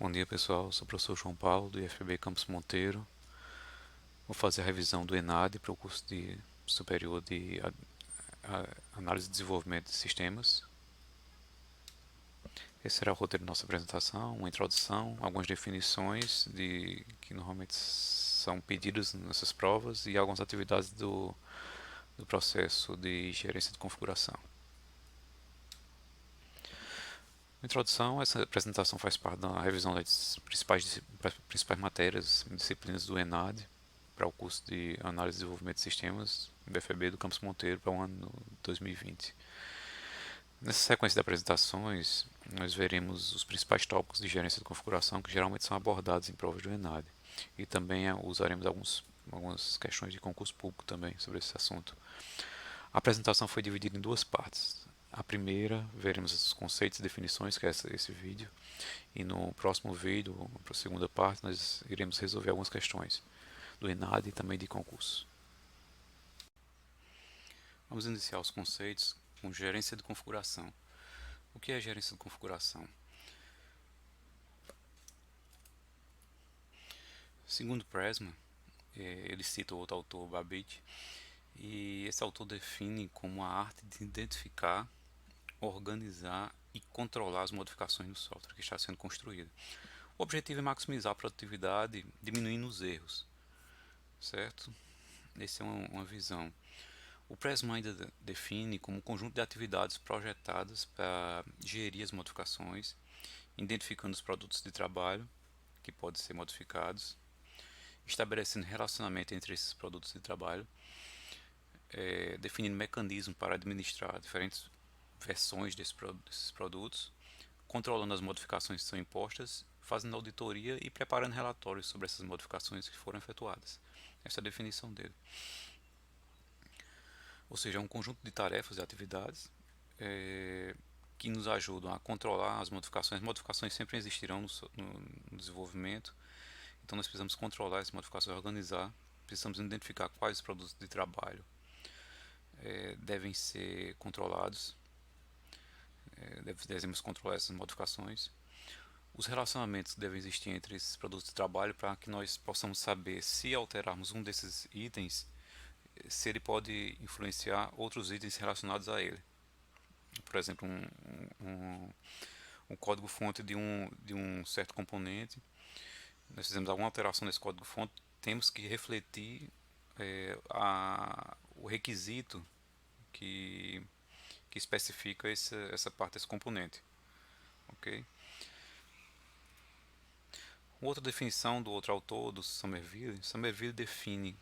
Bom dia pessoal, sou o professor João Paulo do IFPB Campus Monteiro. Vou fazer a revisão do ENAD para o curso de superior de Análise e Desenvolvimento de Sistemas. Esse será o roteiro da nossa apresentação, uma introdução, algumas definições que normalmente são pedidas nessas provas e algumas atividades do processo de gerência de configuração. Introdução, essa apresentação faz parte da revisão das principais matérias, disciplinas do ENAD, para o curso de Análise e Desenvolvimento de Sistemas, BFB do Campus Monteiro, para o ano 2020. Nessa sequência de apresentações, nós veremos os principais tópicos de gerência de configuração que geralmente são abordados em provas do ENAD. E também usaremos algumas questões de concurso público também sobre esse assunto. A apresentação foi dividida em duas partes. A primeira, veremos os conceitos e definições, que é esse vídeo. E no próximo vídeo, para a segunda parte, nós iremos resolver algumas questões do ENAD e também de concurso. Vamos iniciar os conceitos com gerência de configuração. O que é gerência de configuração? Segundo Pressman, ele cita outro autor, Babbitt, e esse autor define como a arte de identificar, organizar e controlar as modificações no software que está sendo construído. O objetivo é maximizar a produtividade, diminuindo os erros, certo? Essa é uma visão. O Pressman ainda define como um conjunto de atividades projetadas para gerir as modificações, identificando os produtos de trabalho que podem ser modificados, estabelecendo relacionamento entre esses produtos de trabalho, definindo mecanismos para administrar diferentes versões desses produtos, controlando as modificações que são impostas, fazendo auditoria e preparando relatórios sobre essas modificações que foram efetuadas. Essa é a definição dele. Ou seja, é um conjunto de tarefas e atividades que nos ajudam a controlar as modificações. As modificações sempre existirão no desenvolvimento, então nós precisamos controlar essas modificações, organizar, precisamos identificar quais produtos de trabalho devem ser controlados, devemos controlar essas modificações. Os relacionamentos devem existir entre esses produtos de trabalho para que nós possamos saber se alterarmos um desses itens, se ele pode influenciar outros itens relacionados a ele. Por exemplo, um código-fonte de um certo componente, nós fizemos alguma alteração nesse código-fonte, temos que refletir o requisito que especifica essa parte desse componente. Ok? Outra definição do outro autor, do Somerville define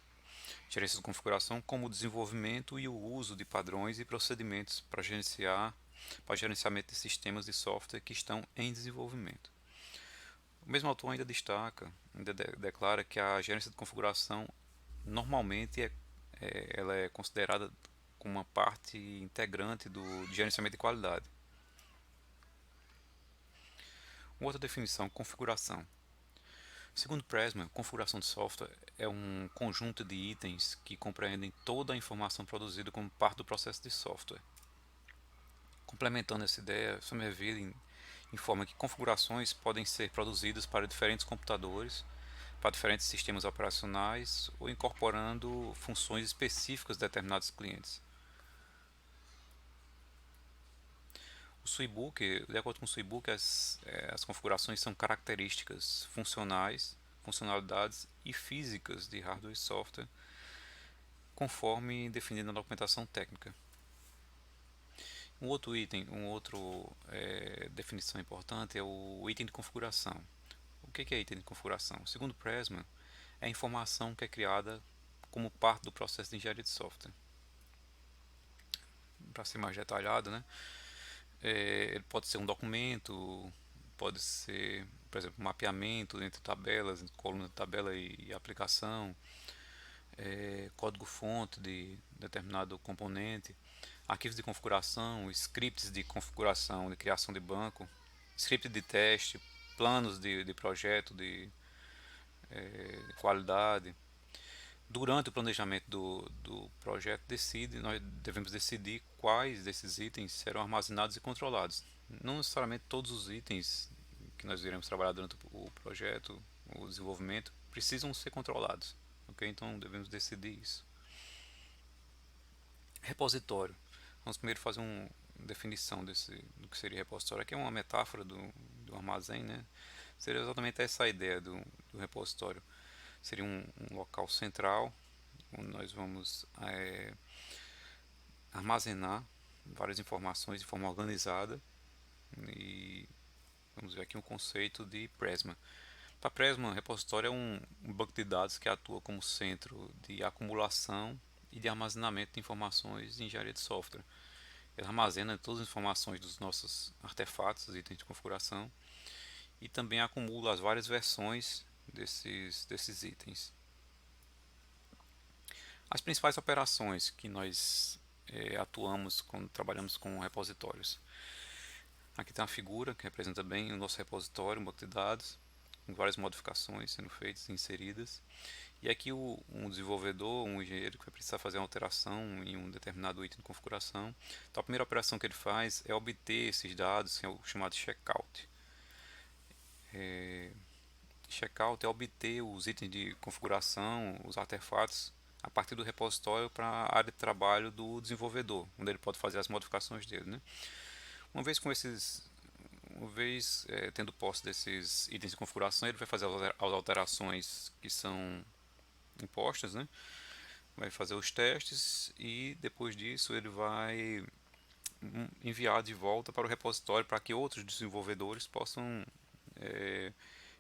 gerência de configuração como o desenvolvimento e o uso de padrões e procedimentos para gerenciamento de sistemas de software que estão em desenvolvimento. O mesmo autor ainda destaca, declara que a gerência de configuração normalmente ela é considerada como uma parte integrante do gerenciamento de qualidade. Outra definição, configuração. Segundo Pressman, configuração de software é um conjunto de itens que compreendem toda a informação produzida como parte do processo de software. Complementando essa ideia, Somerville informa que configurações podem ser produzidas para diferentes computadores, para diferentes sistemas operacionais ou incorporando funções específicas de determinados clientes. O SUIBOOK, de acordo com o SUIBOOK, as configurações são características funcionalidades e físicas de hardware e software, conforme definido na documentação técnica. Definição importante é o item de configuração. O que é item de configuração? Segundo Pressman, é a informação que é criada como parte do processo de engenharia de software. Para ser mais detalhado, né? Ele pode ser um documento, pode ser, por exemplo, um mapeamento entre tabelas, coluna de tabela e aplicação, código-fonte de determinado componente, arquivos de configuração, scripts de configuração, de criação de banco, script de teste, planos de projeto, de qualidade. Durante o planejamento do projeto, nós devemos decidir quais desses itens serão armazenados e controlados. Não necessariamente todos os itens que nós iremos trabalhar durante o projeto, o desenvolvimento, precisam ser controlados. Ok? Então devemos decidir isso. Repositório. Vamos primeiro fazer uma definição do que seria repositório. Aqui é uma metáfora do armazém, né? Seria exatamente essa a ideia do repositório. Seria um local central onde nós vamos armazenar várias informações de forma organizada e vamos ver aqui um conceito de Prisma. Para Prisma, repositório é um banco de dados que atua como centro de acumulação e de armazenamento de informações de engenharia de software. Ele armazena todas as informações dos nossos artefatos, itens de configuração, e também acumula as várias versões desses itens. As principais operações que nós atuamos quando trabalhamos com repositórios. Aqui tem uma figura que representa bem o nosso repositório, um banco de dados, com várias modificações sendo feitas e inseridas. E aqui um desenvolvedor, um engenheiro que vai precisar fazer uma alteração em um determinado item de configuração. Então a primeira operação que ele faz é obter esses dados, que é o chamado checkout. Checkout é obter os itens de configuração, os artefatos, a partir do repositório para a área de trabalho do desenvolvedor, onde ele pode fazer as modificações dele, né? Uma vez tendo posse desses itens de configuração, ele vai fazer as alterações que são impostas, né? Vai fazer os testes e depois disso ele vai enviar de volta para o repositório para que outros desenvolvedores possam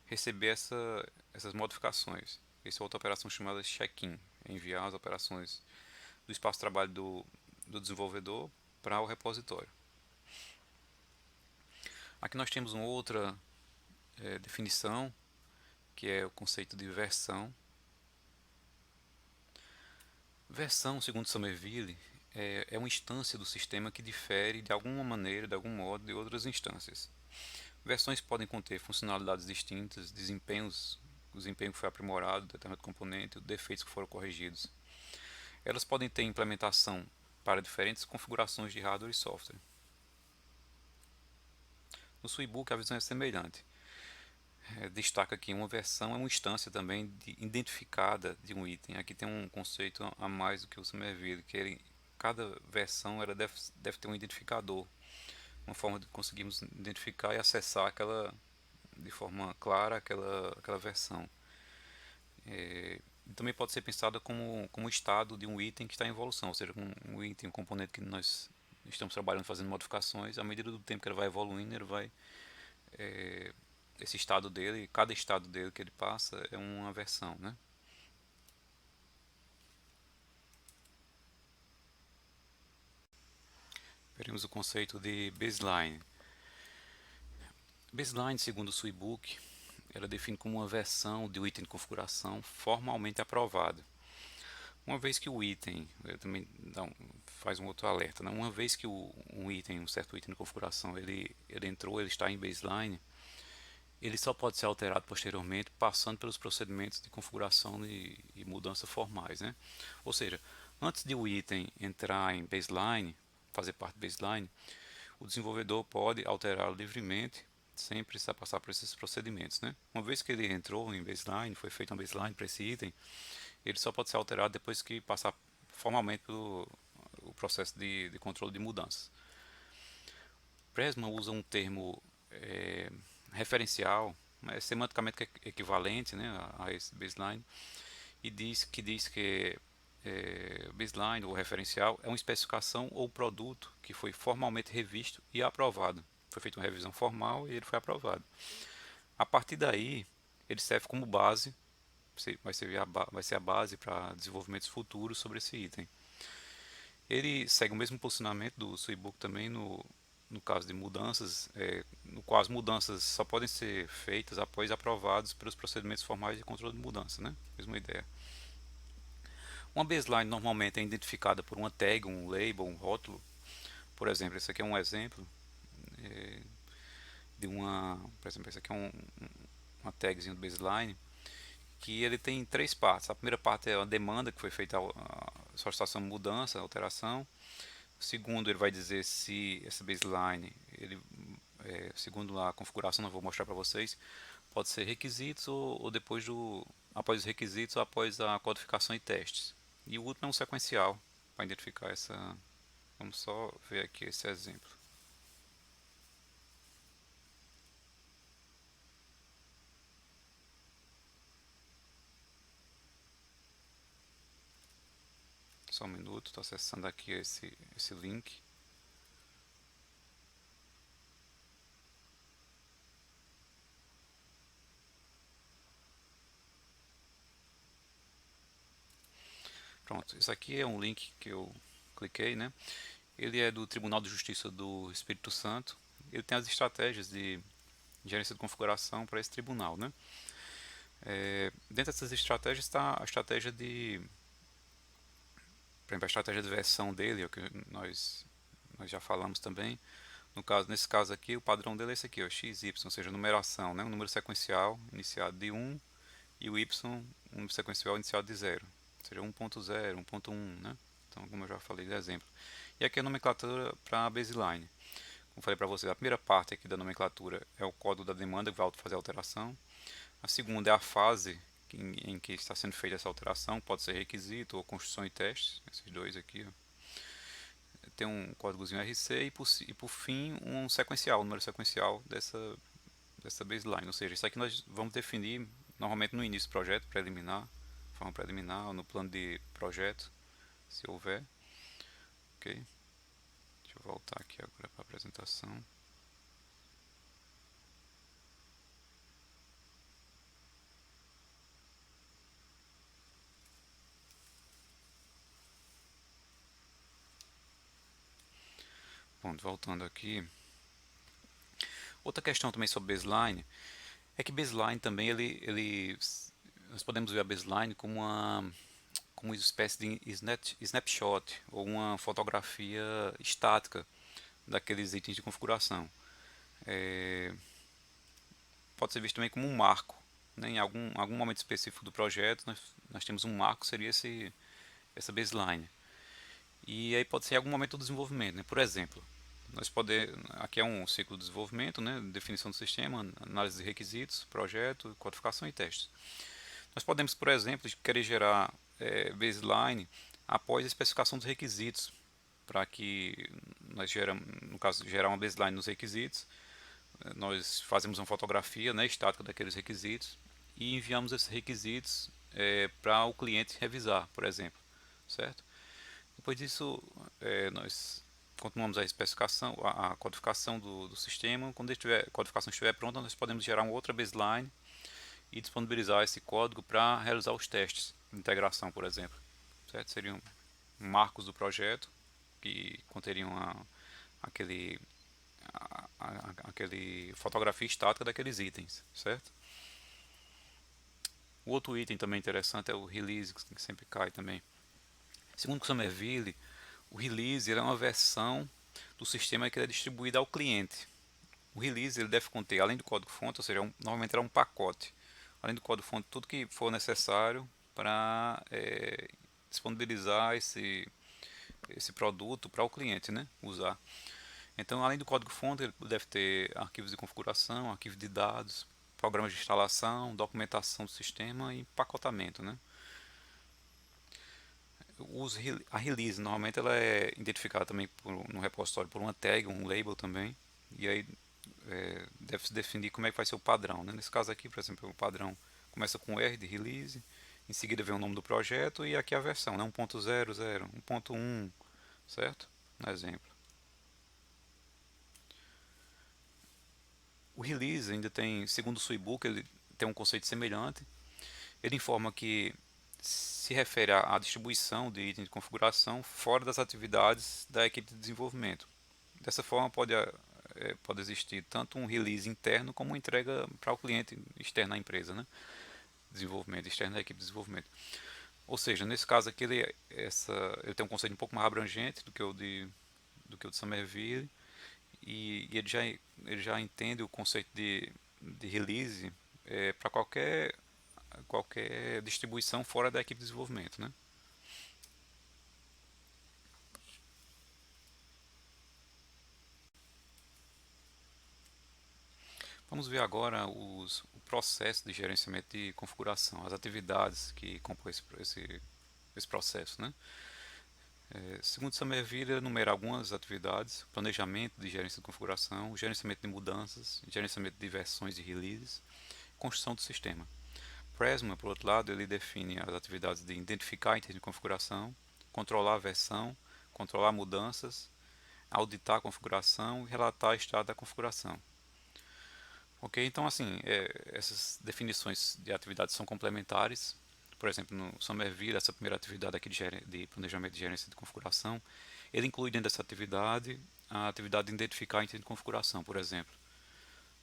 receber essas modificações. Essa é outra operação chamada check-in, enviar as operações do espaço de trabalho do desenvolvedor para o repositório. Aqui nós temos uma outra definição, que é o conceito de versão. Versão, segundo Somerville, é uma instância do sistema que difere de alguma maneira, de algum modo, de outras instâncias. Versões podem conter funcionalidades distintas, o desempenho que foi aprimorado, determinado componente, defeitos que foram corrigidos. Elas podem ter implementação para diferentes configurações de hardware e software. No Swibook a visão é semelhante. Destaca aqui uma versão é uma instância também identificada de um item. Aqui tem um conceito a mais do que o Somerville, que cada versão deve ter um identificador, uma forma de conseguirmos identificar e acessar de forma clara aquela versão. Também pode ser pensada como estado de um item que está em evolução, ou seja, um item, um componente que nós estamos trabalhando, fazendo modificações, à medida do tempo que ele vai evoluindo, esse estado dele, cada estado dele que ele passa é uma versão, né? Veremos o conceito de baseline. Baseline, segundo o Swibook, ela define como uma versão de um item de configuração formalmente aprovado. Uma vez que o item, também faz um outro alerta, né? Uma vez que um certo item de configuração, ele está em baseline, ele só pode ser alterado posteriormente passando pelos procedimentos de configuração e mudança formais, né? Ou seja, antes de o item entrar em baseline, fazer parte do baseline, o desenvolvedor pode alterá-lo livremente sem precisar passar por esses procedimentos, né? Uma vez que ele entrou em baseline, foi feito um baseline para esse item, ele só pode ser alterado depois que passar formalmente pelo o processo de controle de mudanças. Prisma usa um termo referencial, semanticamente equivalente, né, a esse baseline, e diz que baseline ou referencial é uma especificação ou produto que foi formalmente revisto e aprovado. Foi feita uma revisão formal e ele foi aprovado. A partir daí, ele serve como base, vai ser a base para desenvolvimentos futuros sobre esse item. Ele segue o mesmo posicionamento do Swibook também no caso de mudanças, no qual as mudanças só podem ser feitas após aprovados pelos procedimentos formais de controle de mudança, né? Mesma ideia. Uma baseline normalmente é identificada por uma tag, um label, um rótulo. Por exemplo, esse aqui é um exemplo por exemplo, esse aqui é uma tagzinha do baseline que ele tem três partes. A primeira parte é a demanda que foi feita a solicitação de mudança, alteração. O segundo, ele vai dizer se essa baseline segundo a configuração, não vou mostrar para vocês, pode ser requisitos ou depois após os requisitos ou após a codificação e testes. E o último é um sequencial para identificar essa. Vamos só ver aqui esse exemplo. Só um minuto, estou acessando aqui esse link. Pronto, esse aqui é um link que eu cliquei, né? Ele é do Tribunal de Justiça do Espírito Santo. Ele tem as estratégias de gerência de configuração para esse tribunal, né? Dentro dessas estratégias está a estratégia por exemplo, a estratégia de versão dele, é o que nós já falamos também. Nesse caso aqui, o padrão dele é esse aqui, ó, XY, ou seja, numeração, né? Um número sequencial iniciado de 1 e o Y, um número sequencial iniciado de 0. Ou seja, 1.0, 1.1, né? Então, como eu já falei de exemplo. E aqui a nomenclatura para a baseline. Como falei para vocês, a primeira parte aqui da nomenclatura é o código da demanda que vai fazer a alteração. A segunda é a fase em que está sendo feita essa alteração, pode ser requisito ou construção e testes, esses dois aqui. Ó. Tem um códigozinho RC e por fim um sequencial, um número sequencial dessa baseline. Ou seja, isso aqui nós vamos definir normalmente no início do projeto, forma preliminar, ou no plano de projeto, se houver. Ok? Deixa eu voltar aqui agora para a apresentação. Bom, voltando aqui. Outra questão também sobre baseline é que baseline também nós podemos ver a baseline como uma espécie de snapshot ou uma fotografia estática daqueles itens de configuração. É, pode ser visto também como um marco. Né? Em algum momento específico do projeto, nós temos um marco, seria essa baseline. E aí pode ser em algum momento do desenvolvimento. Né? Por exemplo, aqui é um ciclo de desenvolvimento, né? Definição do sistema, análise de requisitos, projeto, codificação e testes. Nós podemos, por exemplo, querer gerar baseline após a especificação dos requisitos, para que no caso, gerar uma baseline nos requisitos, nós fazemos uma fotografia, né, estática daqueles requisitos e enviamos esses requisitos para o cliente revisar, por exemplo, certo? Depois disso, nós continuamos a especificação, a codificação do sistema. Quando a codificação estiver pronta, nós podemos gerar uma outra baseline e disponibilizar esse código para realizar os testes de integração, por exemplo. Certo? Seriam marcos do projeto que conteriam aquele, aquele fotografia estática daqueles itens, certo? O outro item também interessante é o release, que sempre cai também. Segundo o Somerville, o release é uma versão do sistema que é distribuída ao cliente. O release ele deve conter, além do código-fonte, ou seja, normalmente é um pacote, além do código-fonte, tudo que for necessário para disponibilizar esse produto para o cliente, né, usar. Então, além do código-fonte, ele deve ter arquivos de configuração, arquivos de dados, programas de instalação, documentação do sistema e empacotamento, né. A release normalmente ela é identificada também no repositório por uma tag, um label também, e aí deve-se definir como é que vai ser o padrão. Né? Nesse caso aqui, por exemplo, o padrão começa com R de release, em seguida vem o nome do projeto e aqui a versão, né? 1.00, 1.1, certo? Um exemplo. O release ainda tem, segundo o Suibook, ele tem um conceito semelhante. Ele informa que se refere à distribuição de itens de configuração fora das atividades da equipe de desenvolvimento. Dessa forma, pode existir tanto um release interno como uma entrega para o cliente externo à empresa, né? Desenvolvimento externo da equipe de desenvolvimento. Ou seja, nesse caso aqui ele tem um conceito um pouco mais abrangente do que o de Somerville e ele já entende o conceito de release para qualquer distribuição fora da equipe de desenvolvimento, né? Vamos ver agora o processo de gerenciamento de configuração, as atividades que compõem esse processo, né? Segundo Somerville, enumera algumas atividades: planejamento de gerência de configuração, gerenciamento de mudanças, gerenciamento de versões e releases, construção do sistema. Pressman, por outro lado, ele define as atividades de identificar itens de configuração, controlar a versão, controlar mudanças, auditar a configuração e relatar o estado da configuração. Ok, então assim, essas definições de atividades são complementares. Por exemplo, no Somerville, essa primeira atividade aqui de planejamento de gerência de configuração, ele inclui dentro dessa atividade a atividade de identificar item de configuração, por exemplo.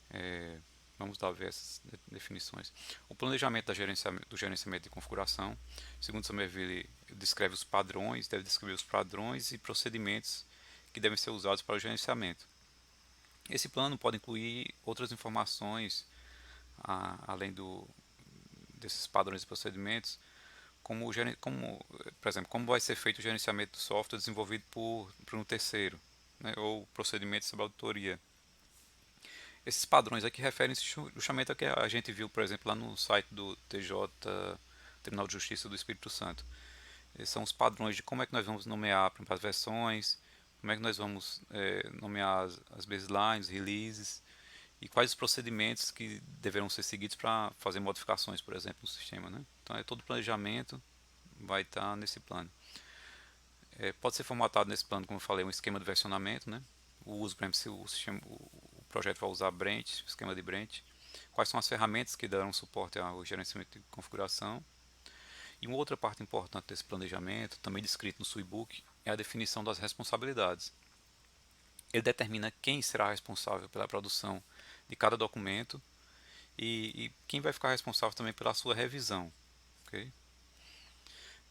É, vamos lá ver essas definições. O planejamento do gerenciamento de configuração, segundo Somerville, descreve os padrões, deve descrever os padrões e procedimentos que devem ser usados para o gerenciamento. Esse plano pode incluir outras informações, além desses padrões e procedimentos, por exemplo, como vai ser feito o gerenciamento do software desenvolvido por um terceiro, né, ou procedimentos sob auditoria. Esses padrões aqui referem-se justamente ao que a gente viu, por exemplo, lá no site do TJ, Tribunal de Justiça do Espírito Santo. Esses são os padrões de como é que nós vamos nomear as versões, como é que nós vamos nomear as baselines, releases, e quais os procedimentos que deverão ser seguidos para fazer modificações, por exemplo, no sistema. Né? Então, todo o planejamento vai estar nesse plano. Pode ser formatado nesse plano, como eu falei, um esquema de versionamento, né? O uso, por exemplo, se o projeto vai usar Brent, o esquema de Brent, quais são as ferramentas que darão suporte ao gerenciamento de configuração. E uma outra parte importante desse planejamento, também descrito no Suibook, é a definição das responsabilidades. Ele determina quem será responsável pela produção de cada documento e quem vai ficar responsável também pela sua revisão. Okay?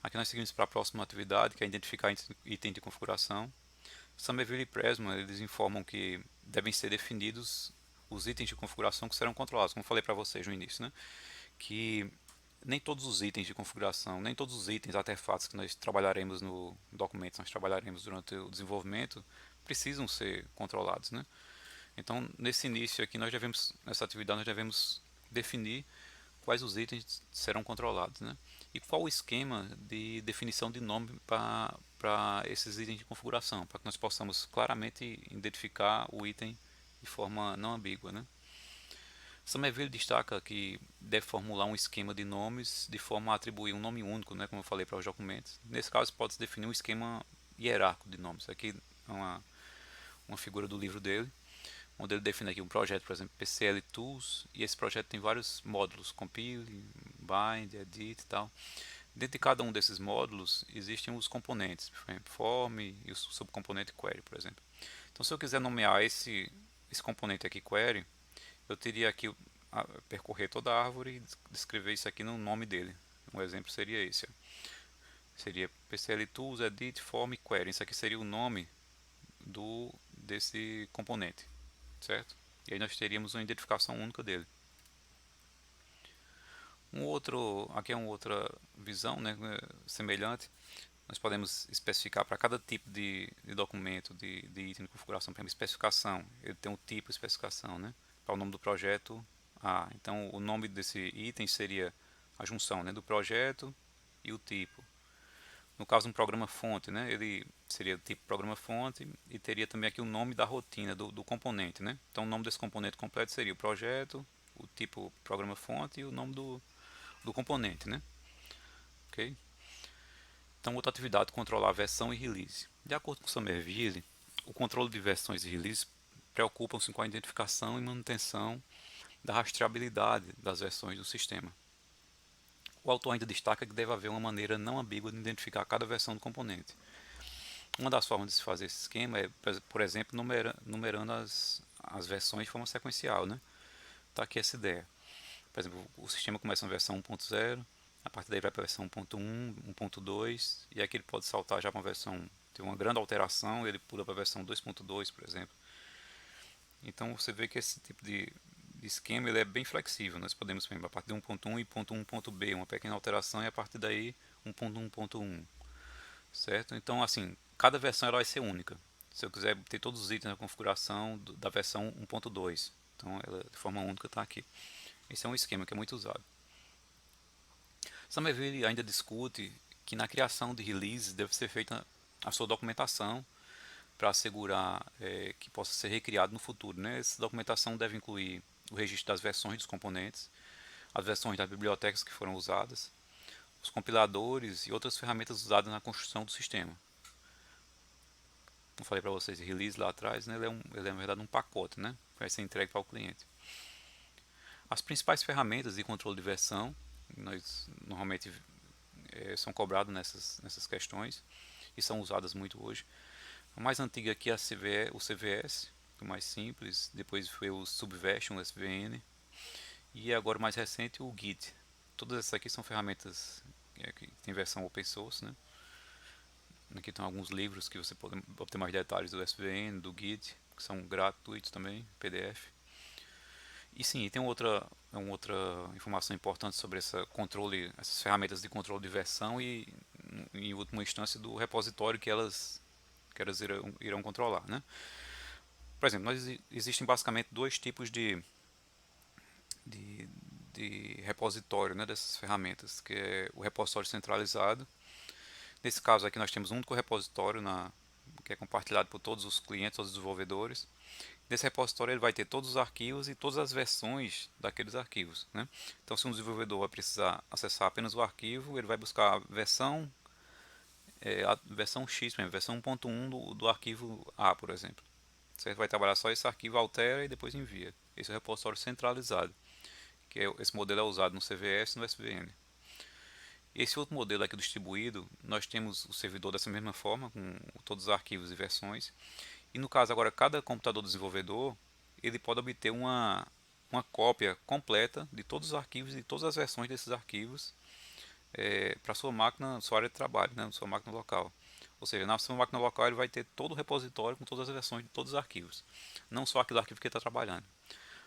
Aqui nós seguimos para a próxima atividade, que é identificar item de configuração. Somerville e Pressman, eles informam que devem ser definidos os itens de configuração que serão controlados, como eu falei para vocês no início, né? Que nem todos os itens de configuração, nem todos os itens, artefatos que nós trabalharemos no documento, nós trabalharemos durante o desenvolvimento, precisam ser controlados, né? Então, nesse início aqui, nessa atividade, nós devemos definir quais os itens serão controlados, né? E qual o esquema de definição de nome para esses itens de configuração, para que nós possamos claramente identificar o item de forma não ambígua, né? Somerville destaca que deve formular um esquema de nomes de forma a atribuir um nome único, né, como eu falei, para os documentos. Nesse caso, pode-se definir um esquema hierárquico de nomes. Aqui é uma figura do livro dele, onde ele define aqui um projeto, por exemplo, PCL Tools, e esse projeto tem vários módulos, compile, bind, edit e tal. Dentro de cada um desses módulos existem os componentes, form e o subcomponente query, por exemplo. Então, se eu quiser nomear esse componente aqui, query, eu teria aqui percorrer toda a árvore e descrever isso aqui no nome dele. Um exemplo seria esse. Seria PCL Tools, Edit, Form, Query. Isso aqui seria o nome desse componente, certo? E aí nós teríamos uma identificação única dele. Aqui é uma outra visão, né, semelhante. Nós podemos especificar para cada tipo de documento, de item de configuração, por exemplo, especificação. Ele tem um tipo de especificação, né? Para o nome do projeto A. Então, o nome desse item seria a junção, né, do projeto e o tipo. No caso, um programa fonte, né, ele seria o tipo programa fonte e teria também aqui o nome da rotina do componente, né? Então, o nome desse componente completo seria o projeto, o tipo programa fonte e o nome do componente, né? Ok? Então, outra atividade, controlar a versão e release. De acordo com Somerville, o controle de versões e release preocupam-se com a identificação e manutenção da rastreabilidade das versões do sistema. O autor ainda destaca que deve haver uma maneira não ambígua de identificar cada versão do componente. Uma das formas de se fazer esse esquema é, por exemplo, numerando as versões de forma sequencial. Né? Tá aqui essa ideia. Por exemplo, o sistema começa na versão 1.0, a partir daí vai para a versão 1.1, 1.2, e aqui ele pode saltar já para uma versão, tem uma grande alteração, ele pula para a versão 2.2, por exemplo. Então você vê que esse tipo de esquema ele é bem flexível. Nós podemos, a partir de 1.1 e 1.1.b, uma pequena alteração, e a partir daí 1.1.1, certo? Então, assim, cada versão ela vai ser única. Se eu quiser ter todos os itens na configuração da versão 1.2, Então ela de forma única está aqui. Esse é um esquema que é muito usado. Somerville ainda discute que na criação de releases deve ser feita a sua documentação para assegurar que possa ser recriado no futuro, né? Essa documentação deve incluir o registro das versões dos componentes, as versões das bibliotecas que foram usadas, os compiladores e outras ferramentas usadas na construção do sistema. Como falei para vocês, release lá atrás, né? Ele é na verdade um pacote, né? Vai ser entregue para o cliente. As principais ferramentas de controle de versão, nós normalmente são cobrados nessas questões e são usadas muito hoje. A mais antiga aqui é o CVS, o mais simples, depois foi o Subversion, o SVN, e agora o mais recente o Git. Todas essas aqui são ferramentas que tem versão open source, né? Aqui estão alguns livros que você pode obter mais detalhes do SVN, do Git, que são gratuitos também, PDF. E sim, tem uma outra informação importante sobre essas ferramentas de controle de versão e, em última instância, do repositório que elas irão controlar, né? Por exemplo, existem basicamente dois tipos de, de repositório, né, dessas ferramentas, que é o repositório centralizado. Nesse caso aqui nós temos um único repositório que é compartilhado por todos os clientes, todos os desenvolvedores. Nesse repositório ele vai ter todos os arquivos e todas as versões daqueles arquivos, né? Então se um desenvolvedor vai precisar acessar apenas o arquivo, ele vai buscar a versão X mesmo, versão 1.1 do arquivo A, por exemplo. Você vai trabalhar só esse arquivo, altera e depois envia. Esse é o repositório centralizado, esse modelo é usado no CVS e no SVN. Esse outro modelo aqui distribuído, nós temos o servidor dessa mesma forma, com todos os arquivos e versões. E no caso agora, cada computador desenvolvedor, ele pode obter uma cópia completa de todos os arquivos e todas as versões desses arquivos para sua máquina, sua área de trabalho, né, sua máquina local. Ou seja, na sua máquina local ele vai ter todo o repositório com todas as versões de todos os arquivos, não só aquele arquivo que ele está trabalhando.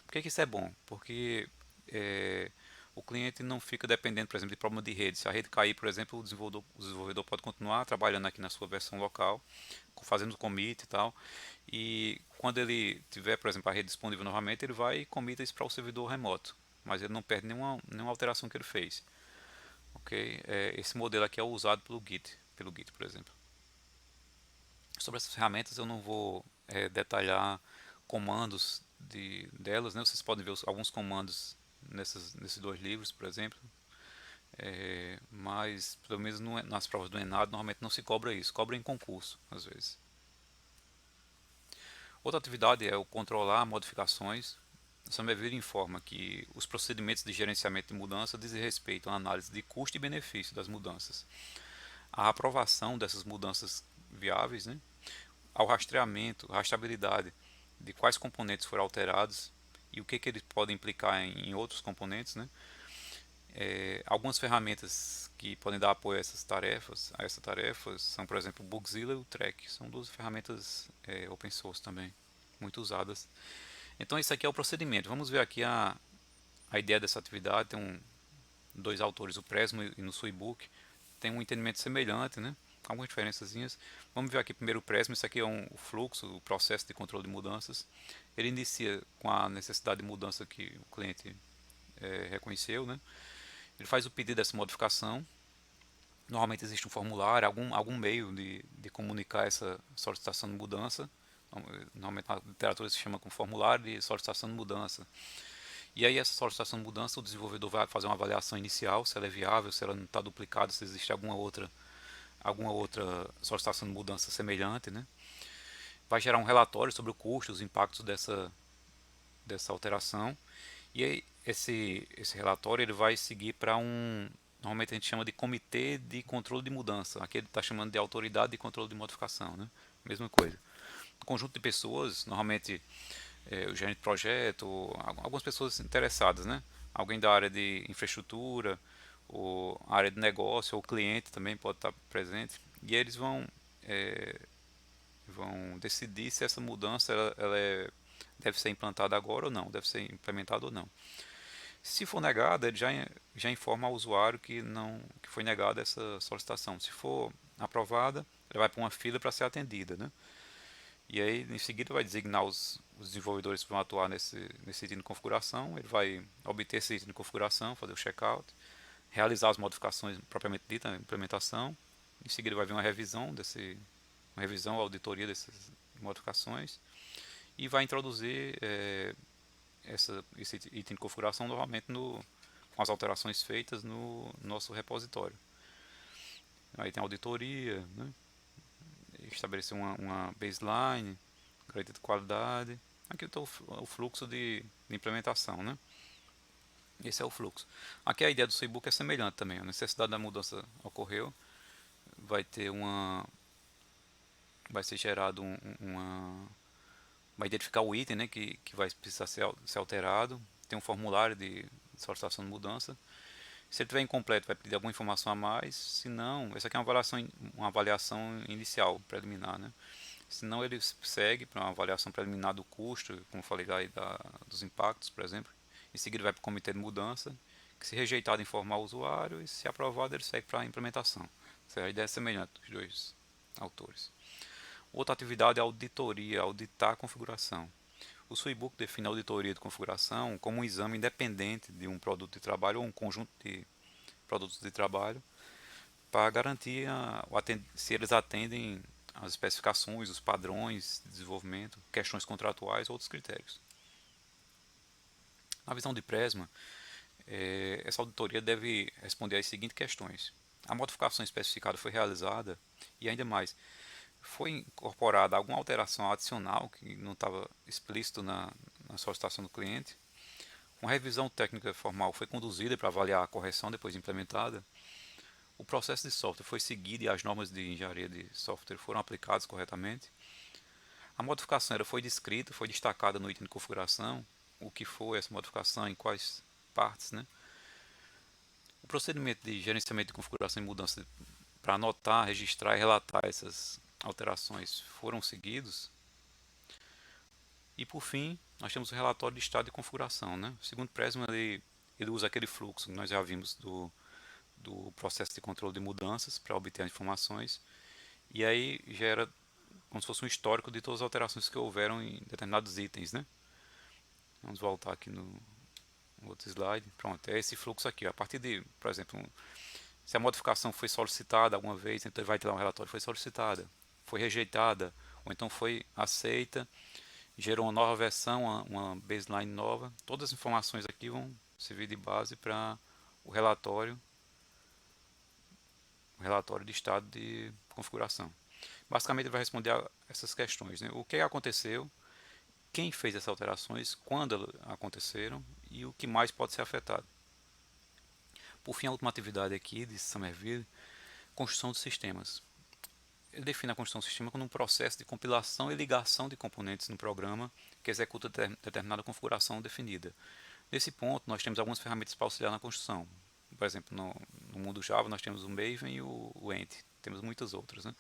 Por que isso é bom? Porque o cliente não fica dependendo, por exemplo, de problema de rede. Se a rede cair, por exemplo, o desenvolvedor pode continuar trabalhando aqui na sua versão local, fazendo o commit e tal. E quando ele tiver, por exemplo, a rede disponível novamente, ele vai e commita isso para o servidor remoto. Mas ele não perde nenhuma alteração que ele fez. Ok? Esse modelo aqui é usado pelo Git, por exemplo. Sobre essas ferramentas eu não vou detalhar comandos delas, né? Vocês podem ver alguns comandos nesses dois livros, por exemplo. Mas pelo menos nas provas do ENAD normalmente não se cobra isso, cobra em concurso às vezes. Outra atividade é o controlar modificações. A Somerville informa que os procedimentos de gerenciamento de mudança dizem respeito à análise de custo e benefício das mudanças, à aprovação dessas mudanças viáveis, né? Ao rastreamento, rastreabilidade de quais componentes foram alterados e o que eles podem implicar em outros componentes, né? Algumas ferramentas que podem dar apoio a essas tarefas são, por exemplo, o Bugzilla e o Trek. São duas ferramentas open source também, muito usadas. Então, isso aqui é o procedimento. Vamos ver aqui a ideia dessa atividade. Tem dois autores, o Presmo e no seu e-book, tem um entendimento semelhante, né? Com algumas diferençazinhas. Vamos ver aqui primeiro o Presmo. Isso aqui é o fluxo, o processo de controle de mudanças. Ele inicia com a necessidade de mudança que o cliente reconheceu, né? Ele faz o pedido dessa modificação. Normalmente existe um formulário, algum meio de comunicar essa solicitação de mudança. Normalmente na literatura se chama como formulário de solicitação de mudança. E aí essa solicitação de mudança, o desenvolvedor vai fazer uma avaliação inicial, se ela é viável, se ela não está duplicada, se existe alguma outra solicitação de mudança semelhante, né? Vai gerar um relatório sobre o custo, os impactos dessa alteração. E aí, esse relatório ele vai seguir para normalmente a gente chama de comitê de controle de mudança. Aqui ele está chamando de autoridade de controle de modificação, né? Mesma coisa. Um conjunto de pessoas, normalmente o gerente de projeto, algumas pessoas interessadas, né? Alguém da área de infraestrutura, ou área de negócio, ou cliente também pode estar presente. E eles vão decidir se essa mudança deve ser implantada agora ou não, deve ser implementada ou não. Se for negada, ele já informa ao usuário que foi negada essa solicitação. Se for aprovada, ele vai para uma fila para ser atendida, né? E aí, em seguida, vai designar os desenvolvedores que vão atuar nesse item de configuração. Ele vai obter esse item de configuração, fazer o checkout, realizar as modificações propriamente ditas, a implementação. Em seguida, vai vir uma revisão, auditoria dessas modificações e vai introduzir esse item de configuração novamente com as alterações feitas no nosso repositório. Aí tem auditoria, né? Estabelecer uma baseline, garantia de qualidade. Aqui está o fluxo de implementação, né? Esse é o fluxo. Aqui a ideia do Seibook é semelhante também. A necessidade da mudança ocorreu, vai ter vai ser gerado vai identificar o item, né, que vai precisar ser alterado. Tem um formulário de solicitação de mudança. Se ele estiver incompleto, vai pedir alguma informação a mais. Se não, essa aqui é uma avaliação inicial, preliminar, né? Se não, ele segue para uma avaliação preliminar do custo, como falei aí dos impactos, por exemplo. Em seguida, vai para o comitê de mudança, que se rejeitado, informar o usuário e se aprovado, ele segue para a implementação. A ideia é semelhante dos dois autores. Outra atividade é a auditoria, auditar a configuração. O SUIBOok define a auditoria de configuração como um exame independente de um produto de trabalho ou um conjunto de produtos de trabalho para garantir se eles atendem às especificações, os padrões de desenvolvimento, questões contratuais ou outros critérios. Na visão de Presma, essa auditoria deve responder às seguintes questões: a modificação especificada foi realizada e, ainda mais, foi incorporada alguma alteração adicional que não estava explícito na solicitação do cliente. Uma revisão técnica formal foi conduzida para avaliar a correção depois implementada. O processo de software foi seguido e as normas de engenharia de software foram aplicadas corretamente. A modificação foi descrita, foi destacada no item de configuração, o que foi essa modificação, em quais partes, né? O procedimento de gerenciamento de configuração e mudança para anotar, registrar e relatar essas alterações foram seguidos. E por fim, nós temos o relatório de estado de configuração, né? Segundo Presma, ele usa aquele fluxo que nós já vimos do processo de controle de mudanças para obter as informações, e aí gera como se fosse um histórico de todas as alterações que houveram em determinados itens, né? Vamos voltar aqui no outro slide. Pronto, é esse fluxo aqui. A partir de, por exemplo, se a modificação foi solicitada alguma vez, então ele vai ter lá um relatório: foi solicitada, foi rejeitada, ou então foi aceita, gerou uma nova versão, uma baseline nova. Todas as informações aqui vão servir de base para o relatório de estado de configuração. Basicamente, ele vai responder a essas questões, né? O que aconteceu, quem fez essas alterações, quando aconteceram e o que mais pode ser afetado. Por fim, a última atividade aqui de Somerville: construção de sistemas. Ele define a construção do sistema como um processo de compilação e ligação de componentes no programa que executa determinada configuração definida. Nesse ponto, nós temos algumas ferramentas para auxiliar na construção. Por exemplo, no mundo Java, nós temos o Maven e o Ent. Temos muitas outras, né?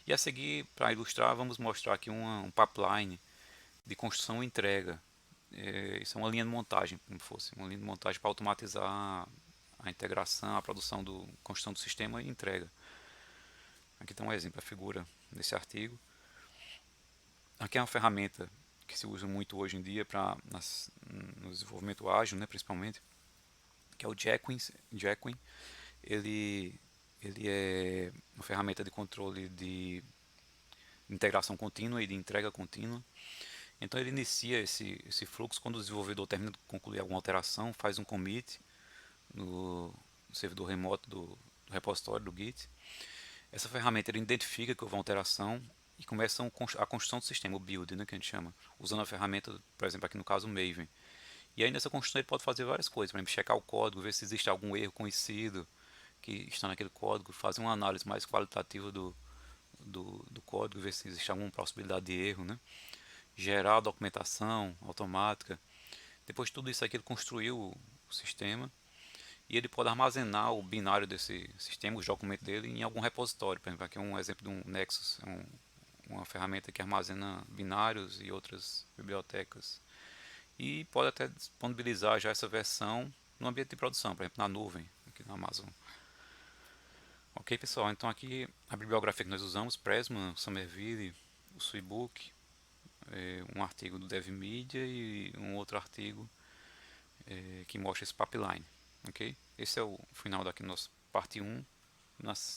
E a seguir, para ilustrar, vamos mostrar aqui um pipeline de construção e entrega. Isso é uma linha de montagem, como fosse uma linha de montagem para automatizar a integração, a produção construção do sistema e entrega. Aqui está um exemplo, a figura desse artigo. Aqui é uma ferramenta que se usa muito hoje em dia no desenvolvimento ágil, né, principalmente, que é o Jequin. Ele é uma ferramenta de controle de integração contínua e de entrega contínua. Então ele inicia esse fluxo quando o desenvolvedor termina de concluir alguma alteração, faz um commit no servidor remoto do repositório do Git. Essa ferramenta ele identifica que houve uma alteração e começa a construção do sistema, o build, né, que a gente chama, usando a ferramenta, por exemplo, aqui no caso o Maven. E aí nessa construção ele pode fazer várias coisas, por exemplo, checar o código, ver se existe algum erro conhecido que está naquele código, fazer uma análise mais qualitativa do código, ver se existe alguma possibilidade de erro, né? Gerar documentação automática. Depois de tudo isso aqui, ele construiu o sistema e ele pode armazenar o binário desse sistema, os documentos dele, em algum repositório. Por exemplo, aqui é um exemplo de um Nexus, uma ferramenta que armazena binários e outras bibliotecas. E pode até disponibilizar já essa versão no ambiente de produção, por exemplo, na nuvem, aqui na Amazon. Ok, pessoal, então aqui a bibliografia que nós usamos: Pressman, Somerville, o seu e-book, um artigo do DevMedia e um outro artigo que mostra esse pipeline, ok? Esse é o final daqui da nossa parte 1.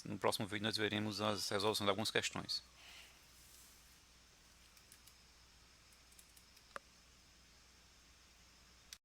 No próximo vídeo nós veremos a resolução de algumas questões.